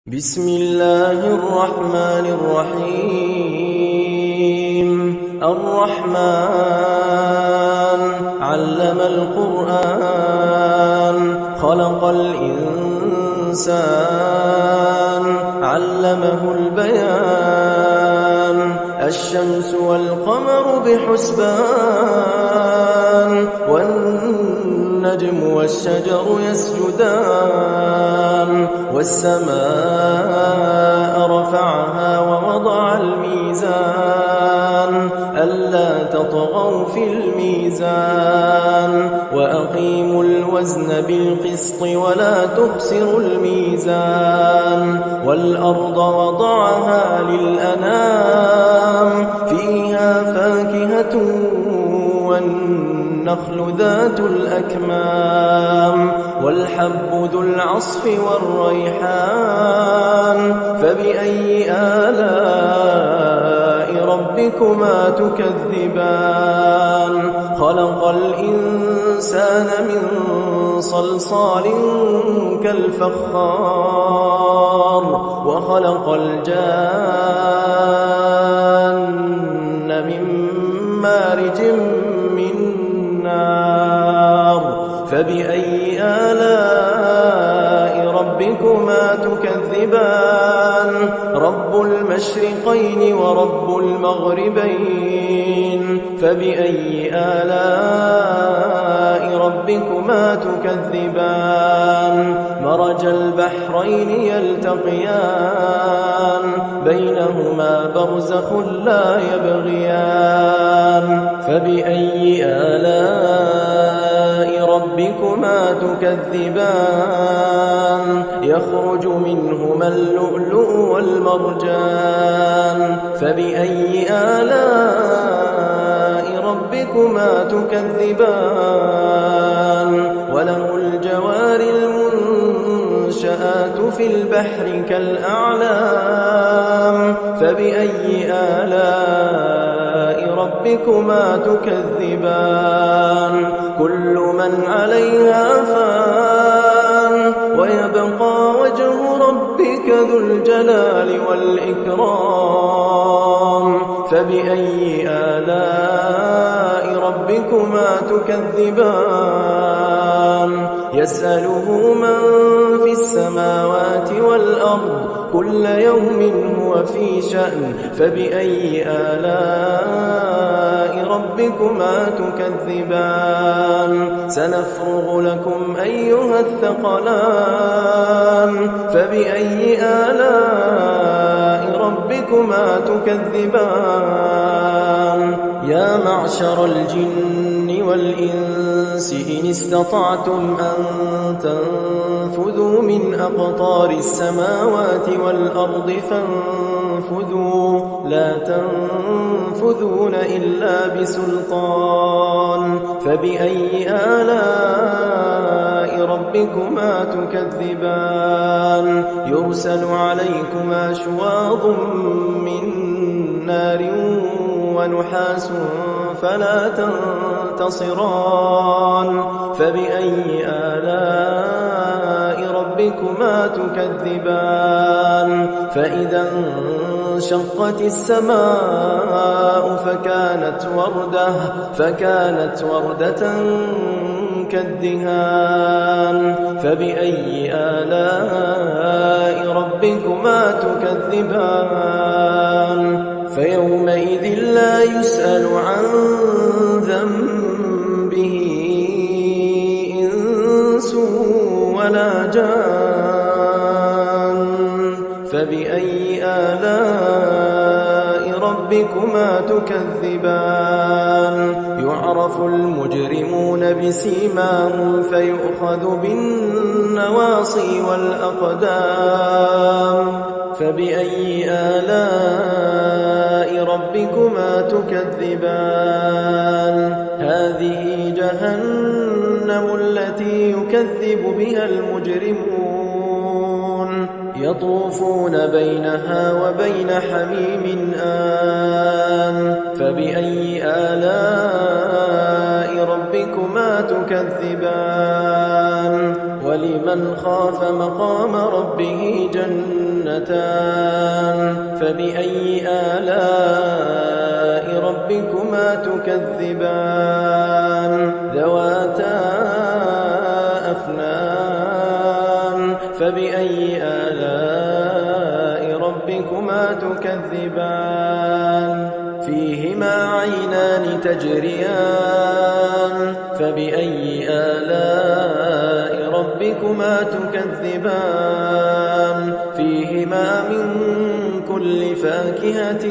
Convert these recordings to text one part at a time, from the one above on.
بسم الله الرحمن الرحيم الرحمن علم القرآن خلق الإنسان علمه البيان الشمس والقمر بحسبان والنجم والشجر يسجدان والسماء رفعها ووضع الميزان ألا تطغوا في الميزان وأقيموا الوزن بالقسط ولا تخسروا الميزان والأرض وضعها للأنام فيها فاكهة والنخل ذات الأكمام والحب ذو العصف والريحان فبأي آلاء ربكما تكذبان خلق الإنسان من صلصال كالفخار وخلق الجان من مارج من نار فبأي آلاء ربكما تكذبان رب المشرقين ورب المغربين فبأي آلاء ربكما تكذبان مرج البحرين يلتقيان بينهما برزخ لا يبغيان فبأي آلاء ربكما تكذبان يخرج منهما اللؤلؤ والمرجان فبأي آلاء ربكما تكذبان وله الجوار المنشآت في البحر كالأعلام فبأي آلاء ربكما تكذبان كل من عليها فان ويبقى وجه ربك ذو الجلال والإكرام فبأي آلاء ربكما تكذبان يسأله من في السماوات والأرض كل يوم هو في شأن فبأي آلاء ربكما تكذبان سنفرغ لكم أيها الثقلان فبأي آلاء ربكما تكذبان يا معشر الجن والإنس إن استطعتم أن تنفذوا من أقطار السماوات والأرض فانفذوا لا تنفذون إلا بسلطان فبأي آلاء ربكما تكذبان يرسل عليكما شواظ من نار ونحاس فلا تنتصران فبأي آلاء ربكما تكذبان فإذا انشقت السماء فكانت وردة كالدهان فبأي آلاء ربكما تكذبان فيومئذ لا يسأل عن ذنبه إنس ولا جان فبأي آلاء ربكما تكذبان يعرف المجرمون بسيماهم فيؤخذ بالنواصي والأقدام فبأي آلاء ربكما تكذبان هذه جهنم التي يكذب بها المجرمون يطوفون بينها وبين حميم آن فبأي آلاء ربكما تكذبان ولمن خاف مقام ربه جنتان جنتان فبأي آلاء ربكما تكذبان ذواتا أفنان فبأي آلاء ربكما تكذبان فيهما عينان تجريان فبأي آلاء ربكما تكذبان فيهما من كل فاكهة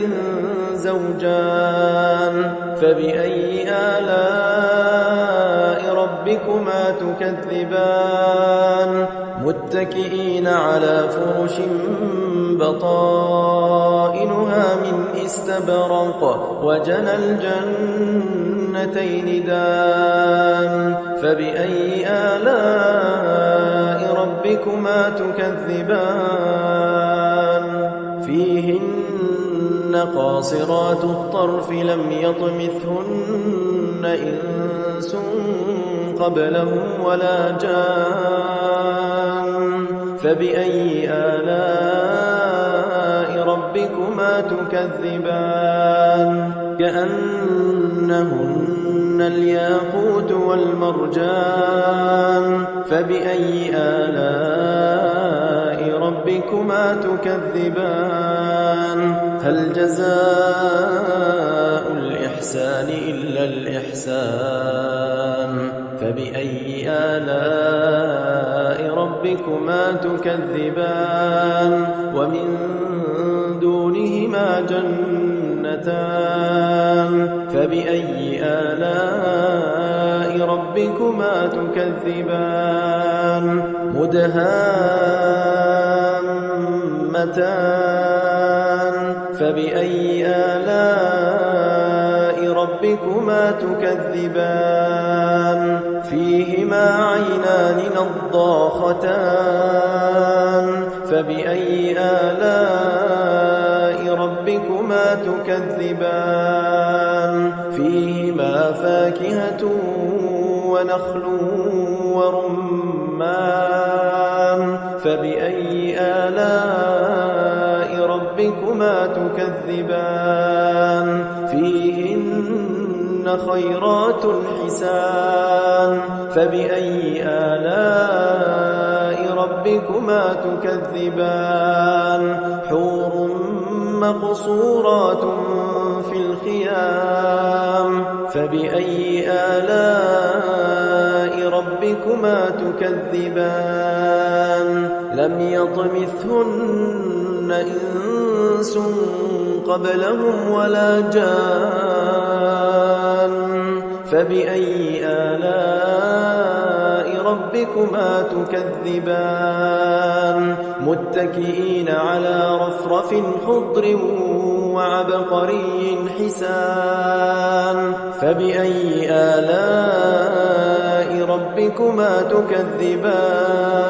زوجان فبأي آلاء ربكما تكذبان متكئين على فرش بطائنها من استبرق وجنى الجنتين دان فبأي آلاء ربكما تكذبان فيهن قاصرات الطرف لم يطمثهن إنس قبلهم ولا جان فبأي آلاء ربكما تكذبان كأنهن الياقوت والمرجان فبأي آلاء ربكما تكذبان هل جزاء الإحسان إلا الإحسان فبأي آلاء ربكما تكذبان ومن دونهما جنتان فبأي آلاء ربكما تكذبان مدهامتان فبأي آلاء ربكما تكذبان فيهما عينان نضاختان فبأي آلاء ربكما تكذبان فيهما فاكهة ونخل ورمان فبأي آلاء ربكما تكذبان فيهن خيرات حسان فبأي آلاء ربكما تكذبان حور مقصورات في الخيام فبأي آلاء ربكما تكذبان لم يطمثهن إنس قبلهم ولا جان فبأي آلاء ربكما تكذبان متكئين على رفرف خضر وعبقري حسان فبأي آلاء ربكما تكذبان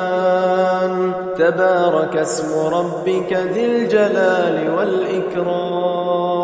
تبارك اسم ربك ذي الجلال والإكرام